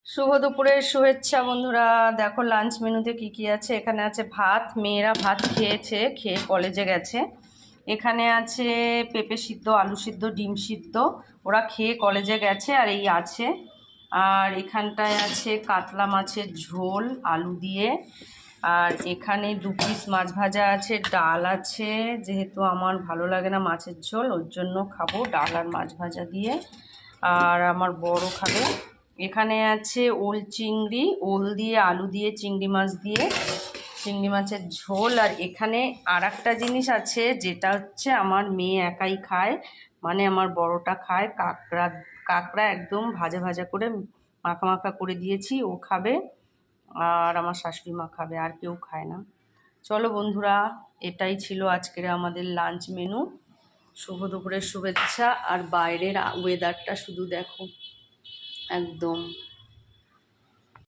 শুভ দুপুরের শুভেচ্ছা বন্ধুরা। দেখো লাঞ্চ মেনুতে কি কি আছে। এখানে আছে ভাত, মেয়েরা ভাত খেয়েছে, খেয়ে কলেজে গেছে। এখানে আছে পেঁপে সিদ্ধ, আলু সিদ্ধ, ডিম সিদ্ধ, ওরা খেয়ে কলেজে গেছে। আর এই আছে, আর এখানটায় আছে কাতলা মাছের ঝোল আলু দিয়ে। আর এখানে 2 পিস মাছ ভাজা আছে, ডাল আছে, যেহেতু আমার ভালো লাগে না মাছের ঝোল ওর জন্য খাবো ডাল আর মাছ ভাজা দিয়ে। আর আমার বড় খাবে। এখানে আছে ওল চিংড়ি, ওল দিয়ে আলু দিয়ে চিংড়ি মাছ দিয়ে চিংড়ি মাছের ঝোল। আর এখানে আর একটা জিনিস আছে যেটা হচ্ছে আমার মেয়ে একাই খায়, মানে আমার বড়টা খায়, কাঁকড়া। কাঁকড়া একদম ভাজা ভাজা করে মাখা মাখা করে দিয়েছি, ও খাবে। আর আমার শাশুড়ি মা খাবে, আর কেউ খায় না। চলো বন্ধুরা, এটাই ছিল আজকের আমাদের লাঞ্চ মেনু। শুভ দুপুরের শুভেচ্ছা। আর বাইরের ওয়েদারটা শুধু দেখো, একদম